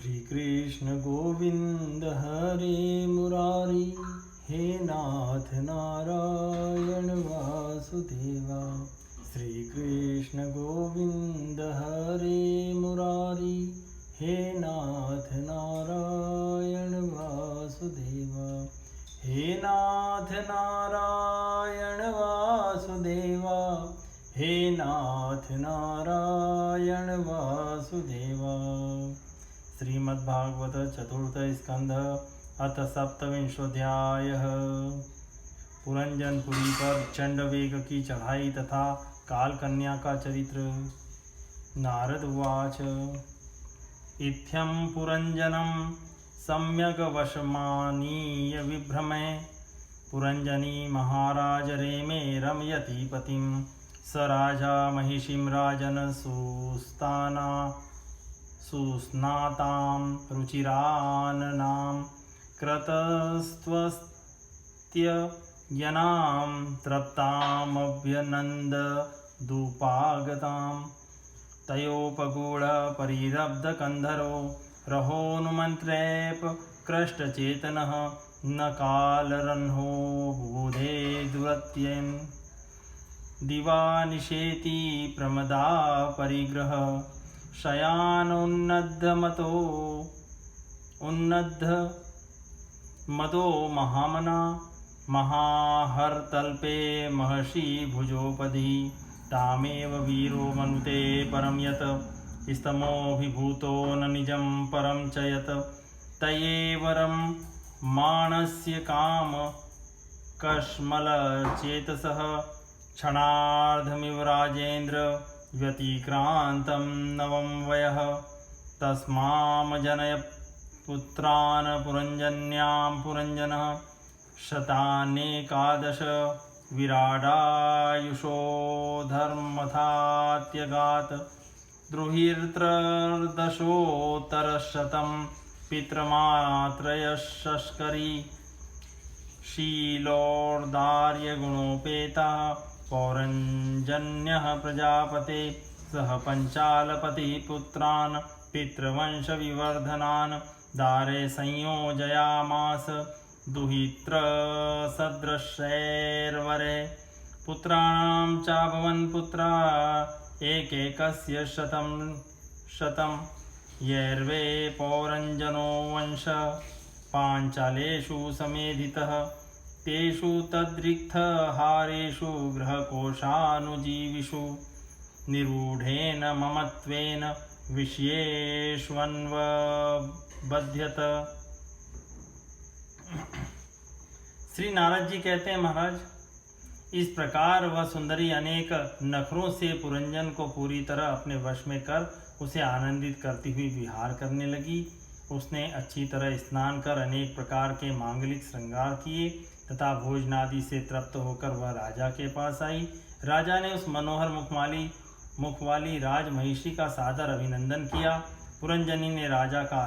श्री कृष्ण गोविंद हरे मुरारी, हे नाथ नारायण वासुदेवा। श्री कृष्ण गोविंद हरे मुरारी, हे नाथ नारायण वासुदेवा। हे नाथ नारायण वासुदेवा, हे नाथ नारायण वासुदेवा। श्रीमद्भागवत चतुर्थ स्कंध अथ सप्तविंशोऽध्यायः। पुरंजनपुरी पर चंडवेग की चढ़ाई तथा कालकन्या का चरित्र। नारद उवाच। इत्थं पुरंजनं सम्यग् वशमानीय विभ्रमे, पुरंजनी महाराज रेमे रमयति पतिं, स राजा महिषीं राजन् सुस्नातां रुचिराननां क्रतस्त्वस्त्ययनां तृप्तामभ्यनन्ददुपागतां, तयोपगूढपरिरब्धकन्धरो रहोनुमन्त्रेप कृष्टचेतनः, न कालरह्नो बुबुधे दुरत्येन, दिवानिशेति प्रमदा परिग्रह, शयानोन्नद्धमतो महामना, महाहरतल्पे महर्षि भुजोपधि, तामेव वीरो मनुते परं यत्, स्तमोऽभिभूतो न निजं परं च यत्, तयेवरं मानस्य काम कश्मलचेतसः, क्षणार्धमिव राजेन्द्र व्यतिक्रान्तं नवं वयः, तस्मां जनय पुत्रान् पुरंजन्यां पुरंजनः, शतानेकादश विराडायुषो धर्मथात्यगात्, द्रुहिर्त्रदशोत्तरशतं पितृमात्रयशस्करी, शीलोर्दार्यगुणोपेता पौरंजन्यः प्रजापते, सह पंचालपतिः पुत्रान् पितृवंशविवर्धनान्, दारे संयोजयामास दुहित्रसदृशैर्वरे, पुत्राणां चाभवन् पुत्रा एकैकस्य शतं, यैर्वे पौरंजनो वंश पाञ्चालेषु समेधितः, तेषु तद्रिक्तहारेषु गृहकोशानुजीविषु, निरूढेन ममत्वेन विषयेष्वन्वबध्यत। श्री नारद जी कहते हैं, महाराज, इस प्रकार वह सुंदरी अनेक नखरों से पुरंजन को पूरी तरह अपने वश में कर उसे आनंदित करती हुई विहार करने लगी। उसने अच्छी तरह स्नान कर अनेक प्रकार के मांगलिक श्रृंगार किए तथा भोजनादि से तृप्त होकर वह राजा के पास आई। राजा ने उस मनोहर मुख वाली राज महिषी का सादर अभिनंदन किया। पुरंजनी ने राजा का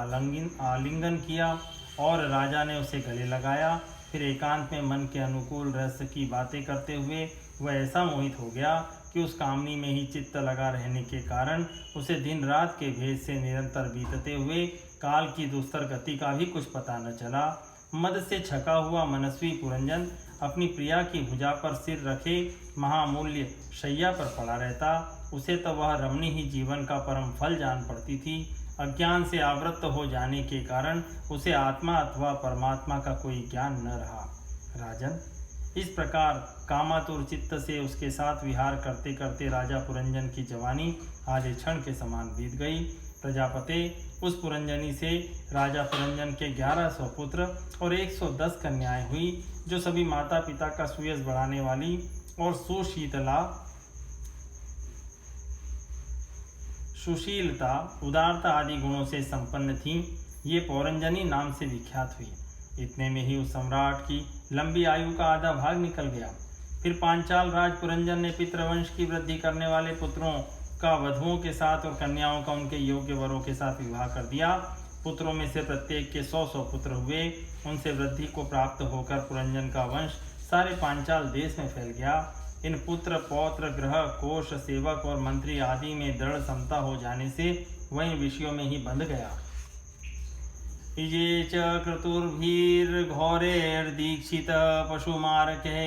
आलिंगन किया और राजा ने उसे गले लगाया। फिर एकांत में मन के अनुकूल रहस्य की बातें करते हुए वह ऐसा मोहित हो गया कि उस कामनी में ही चित्त लगा रहने के कारण उसे दिन रात के भेद से निरंतर बीतते हुए काल की दुस्तर गति का भी कुछ पता न चला। मद से छका हुआ मनस्वी पुरंजन अपनी प्रिया की भुजा पर सिर रखे महामूल्य शैया पर पड़ा रहता। उसे तो वह रमणी ही जीवन का परम फल जान पड़ती थी। अज्ञान से आवृत्त हो जाने के कारण उसे आत्मा अथवा परमात्मा का कोई ज्ञान न रहा। राजन, इस प्रकार कामातुर चित्त से उसके साथ विहार करते करते राजा पुरंजन की जवानी आधे क्षण के समान बीत गई। प्रजापते, उस पुरंजनी से राजा पुरंजन के 1100 पुत्र और 110 कन्याएं हुई, जो सभी माता पिता का सुयश बढ़ाने वाली और सुशीलता, उदारता आदि गुणों से संपन्न थीं। ये पौरंजनी नाम से विख्यात हुई। इतने में ही उस सम्राट की लंबी आयु का आधा भाग निकल गया। फिर पांचाल राज पुरंजन ने पितृवंश की वृद्धि करने वाले पुत्रों का वधुओं के साथ और कन्याओं का उनके योग्य वरों के साथ विवाह कर दिया। पुत्रों में से प्रत्येक के 100 पुत्र हुए। उनसे वृद्धि को प्राप्त होकर पुरंजन का वंश सारे पांचाल देश में फैल गया। इन पुत्र पौत्र ग्रह कोश सेवक और मंत्री आदि में दृढ़ समता हो जाने से वह इन विषयों में ही बंध गया। इजे च क्रतुर्भिर्घोरैर्दीक्षित पशुमारके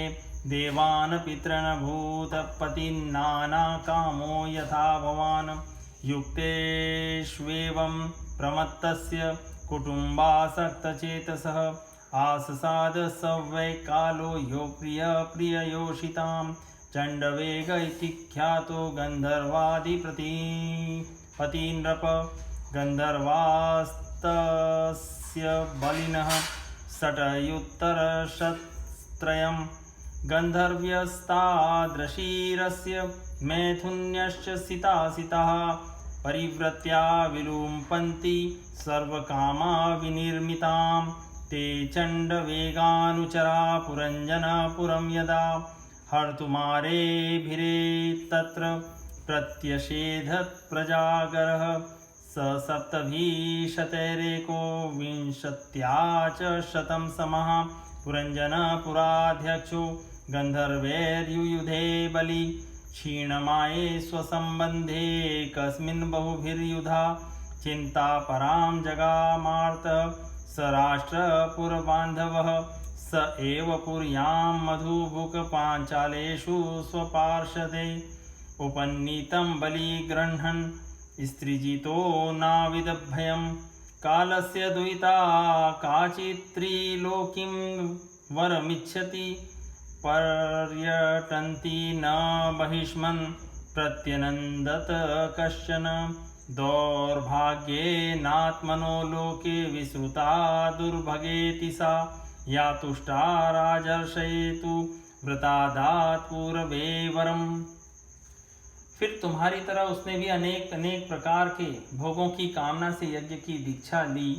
देवान् पितॄन् भूतपतिन्नाना कामो यथा भवान् युक्तेष्वेवं प्रमत्तस्य कुटुम्बासक्तचेतसः आससाद स वै कालो यो प्रिययोषितां चण्डवेग इति ख्यातो गन्धर्वादिपतिनृप गन्धर्वास्तस्य बलिनः षट्युत्तरशतत्रयं गन्धर्व्यस्तादृशीरस्य मैथुन्यश्च सितासिताः परिव्रत्या विलुम्पन्ति सर्वकामा विनिर्मितां ते चण्डवेगानुचरा पुरञ्जनपुरं यदा हर्तुमारेभिरेतत्र प्रत्यषेधत्प्रजागरः स सप्तभिशतैरेको विंशत्या च शतं समः पुरञ्जनपुराध्यक्षो गन्धर्वैर्युयुधे बलि क्षीणमाये स्वसम्बन्धे कस्मिन् बहुभिर्युधा चिन्तापरां जगामार्त स राष्ट्रपुरबान्धवः स एव पुर्यां मधुभुक् पाञ्चालेषु स्वपार्षदे उपनीतं बलिगृह्णन् स्त्रीजितो नाविदभयं कालस्य दुहिता काचित्त्रिलोकीं वरमिच्छति पर्यटन्ति न बहिष्मन् प्रत्यनन्दत कश्चन दौर्भाग्येनात्मनो लोके विश्रुता दुर्भगेति सा या तुष्टा राजर्षयेतु व्रतादात् पूर्वे वरम्। फिर तुम्हारी तरह उसने भी अनेक अनेक प्रकार के भोगों की कामना से यज्ञ की दीक्षा ली।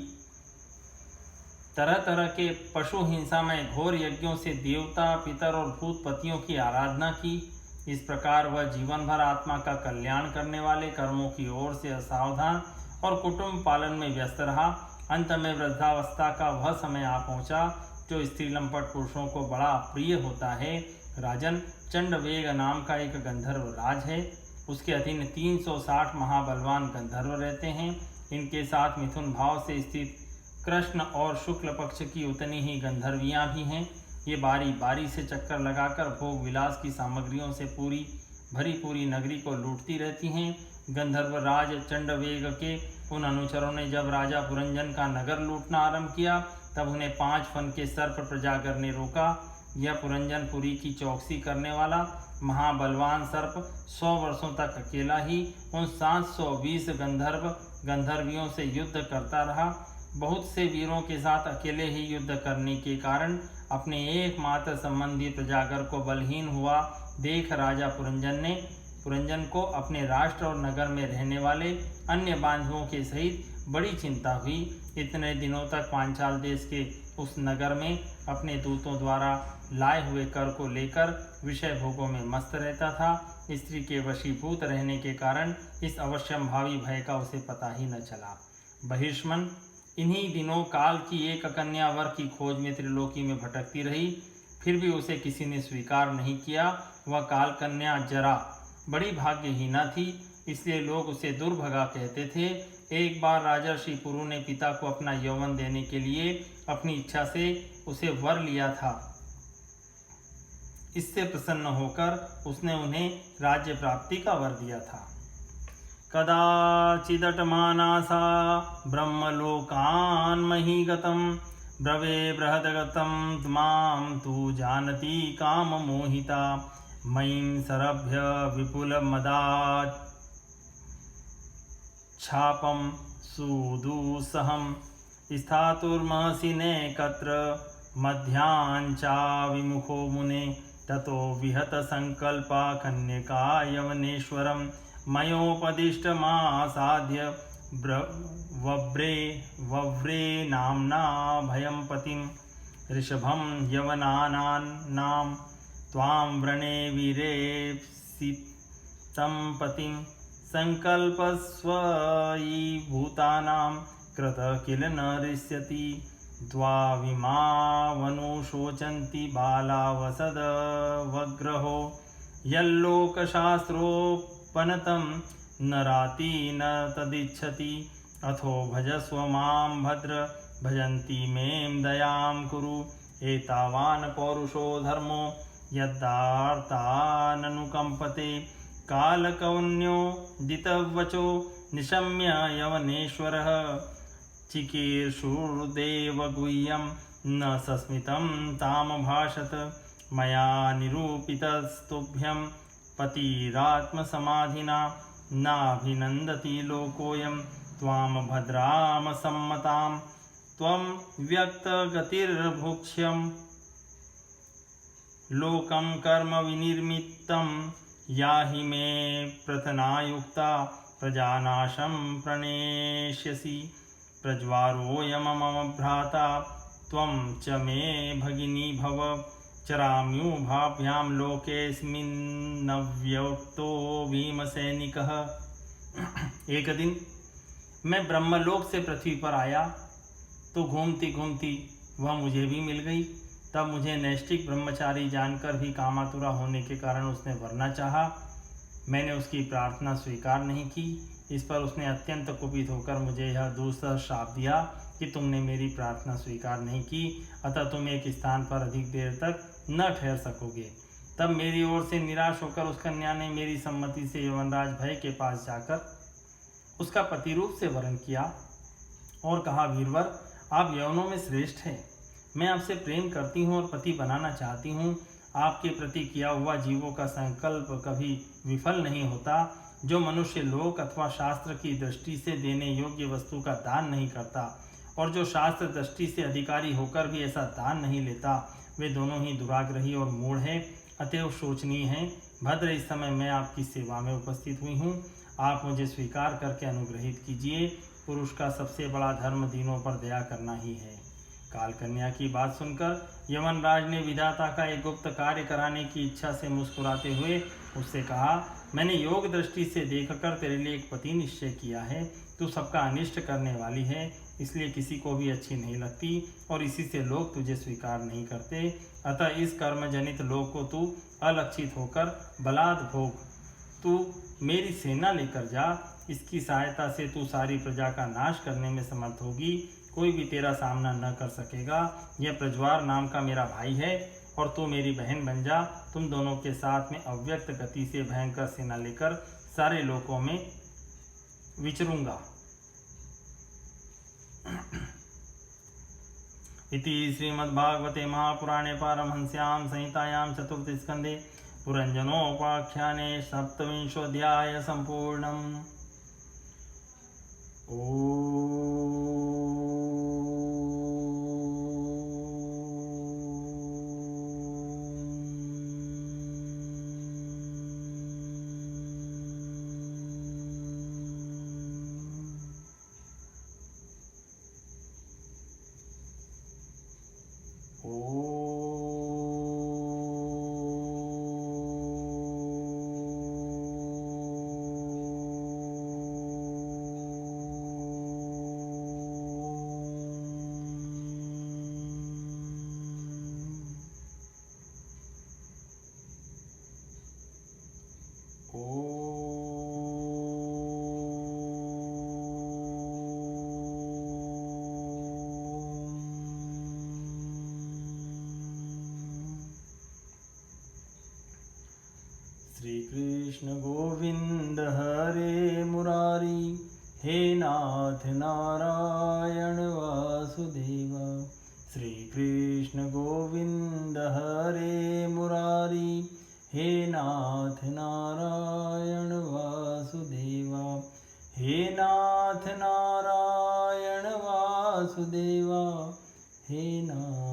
तरह तरह के पशु हिंसा में घोर यज्ञों से देवता पितर और भूतपतियों की आराधना की। इस प्रकार वह जीवन भर आत्मा का कल्याण करने वाले कर्मों की ओर से असावधान और कुटुंब पालन में व्यस्त रहा। अंत में वृद्धावस्था का वह समय आ पहुंचा जो स्त्री लंपट पुरुषों को बड़ा अप्रिय होता है। राजन, चंडवेग नाम का एक गंधर्व राज है। उसके अधीन 360 महाबलवान गंधर्व रहते हैं। इनके साथ मिथुन भाव से स्थित कृष्ण और शुक्ल पक्ष की उतनी ही गंधर्वियाँ भी हैं। ये बारी बारी से चक्कर लगाकर भोग विलास की सामग्रियों से पूरी नगरी को लूटती रहती हैं। गंधर्व राज चंडवेग के उन अनुचरों ने जब राजा पुरंजन का नगर लूटना आरंभ किया तब उन्हें 5 फन के सर्प प्रजागर ने रोका। यह पुरंजनपुरी की चौकसी करने वाला महाबलवान सर्प 100 वर्षों तक अकेला ही उन 720 गंधर्वियों से युद्ध करता रहा। बहुत से वीरों के साथ अकेले ही युद्ध करने के कारण अपने एकमात्र संबंधी प्रजागर को बलहीन हुआ देख राजा पुरंजन को अपने राष्ट्र और नगर में रहने वाले अन्य बांधवों के सहित बड़ी चिंता हुई। इतने दिनों तक पांचाल देश के उस नगर में अपने दूतों द्वारा लाए हुए कर को लेकर विषय भोगों में मस्त रहता था। स्त्री के वशीभूत रहने के कारण इस अवश्यंभावी भय का उसे पता ही न चला। बहिष्मन इन्हीं दिनों काल की एक कन्या वर की खोज में त्रिलोकी में भटकती रही, फिर भी उसे किसी ने स्वीकार नहीं किया। वह काल कन्या जरा बड़ी भाग्यहीना थी, इसलिए लोग उसे दुर्भगा कहते थे। एक बार राजर्षि पुरु ने पिता को अपना यौवन देने के लिए अपनी इच्छा से उसे वर लिया था। इससे प्रसन्न होकर उसने उन्हें राज्य प्राप्ति का वर दिया था। कदाचिदटमानासा ब्रह्मलोकान् महीगतं ब्रवे बृहदगतं मां तु जानति काममोहिता मयीं सरभ्य विपुलमदाच्छापं सुदुस्सहं स्थातुर्महसि नेकत्र मध्याञ्चा विमुखो मुने ततो विहत संकल्पा कन्यका यवनेश्वरं मयोपदिष्टमासाद्य वव्रे नाम्ना भयं पतिं ऋषभं यवनानां त्वां व्रणे वीरेप्सितं पतिं संकल्पस्वयि भूतानां कृत किल न ऋष्यति द्वाविमावनुशोचन्ति बालावसदवग्रहो यल्लोकशास्त्रोपनतं न राति न तदिच्छति अथो भजस्व मां भद्र भजन्ति में दयां कुरु एतावान् पौरुषो धर्मो यद्धार्ताननुकम्पते कालकौन्यो दितवचो निशम्य यवनेश्वरः चिकीर्षुर्देव गुह्यं न सस्मितं तामभाषत मया निरूपितस्तुभ्यं पतिरात्मसमाधिना नाभिनन्दति लोकोऽयं त्वां भद्राम सम्मतां त्वं व्यक्तगतिर्भुक्ष्यं लोकं कर्म विनिर्मितं याहि मे प्रथनायुक्ता प्रजानाशं प्रणेष्यसि प्रज्वारोऽयं मम भ्राता त्वं च मे भगिनी भव चराम्युभाभ्यां लोकेऽस्मिन्नव्यक्तो भीमसैनिकः। एक दिन मैं ब्रह्मलोक से पृथ्वी पर आया तो घूमती घूमती वह मुझे भी मिल गई। तब मुझे नैष्ठिक ब्रह्मचारी जानकर भी कामातुरा होने के कारण उसने वरना चाहा। मैंने उसकी प्रार्थना स्वीकार नहीं की। इस पर उसने अत्यंत कुपित होकर मुझे यह दूसरा श्राप दिया कि तुमने मेरी प्रार्थना स्वीकार नहीं की, अतः तुम एक स्थान पर अधिक देर तक न ठहर सकोगे। तब मेरी ओर से निराश होकर उस कन्या ने मेरी सम्मति से यवनराज भय के पास जाकर उसका पति रूप से वरण किया और कहा, वीरवर, आप यवनों में श्रेष्ठ हैं। मैं आपसे प्रेम करती हूँ और पति बनाना चाहती हूँ। आपके प्रति किया हुआ जीवों का संकल्प कभी विफल नहीं होता। जो मनुष्य लोक अथवा शास्त्र की दृष्टि से देने योग्य वस्तु का दान नहीं करता और जो शास्त्र दृष्टि से अधिकारी होकर भी ऐसा दान नहीं लेता, वे दोनों ही दुराग्रही और मूढ़ हैं, अतएव शोचनीय हैं। भद्र, इस समय मैं आपकी सेवा में उपस्थित हुई हूँ। आप मुझे स्वीकार करके अनुग्रहित कीजिए। पुरुष का सबसे बड़ा धर्म दीनों पर दया करना ही है। काल कन्या की बात सुनकर यमनराज ने विधाता का एक गुप्त कार्य कराने की इच्छा से मुस्कुराते हुए उससे कहा, मैंने योग दृष्टि से देखकर तेरे लिए एक पति निश्चय किया है। तू सबका अनिष्ट करने वाली है, इसलिए किसी को भी अच्छी नहीं लगती और इसी से लोग तुझे स्वीकार नहीं करते। अतः इस कर्म जनित लोक को तू अलक्षित होकर बलात् भोग। तू मेरी सेना लेकर जा। इसकी सहायता से तू सारी प्रजा का नाश करने में समर्थ होगी। कोई भी तेरा सामना न कर सकेगा। यह प्रज्वार नाम का मेरा भाई है और तू मेरी बहन बन जा। तुम दोनों के साथ में अव्यक्त गति से भयंकर सेना लेकर सारे लोकों में विचरूंगा। इति श्रीमद्भागवते महापुराणे पारमहंस्यां संहितायां चतुर्थे स्कन्धे पुरंजनोपाख्याने सप्तविंशोऽध्यायः सम्पूर्णम्। श्री कृष्ण गोविंद हरे मुरारी, हे नाथ नारायण वासुदेव। श्री कृष्ण गोविंद हरे मुरारी, हे नाथ नारायण वासुदेव। हे नाथ नारायण वासुदेव, हे नाथ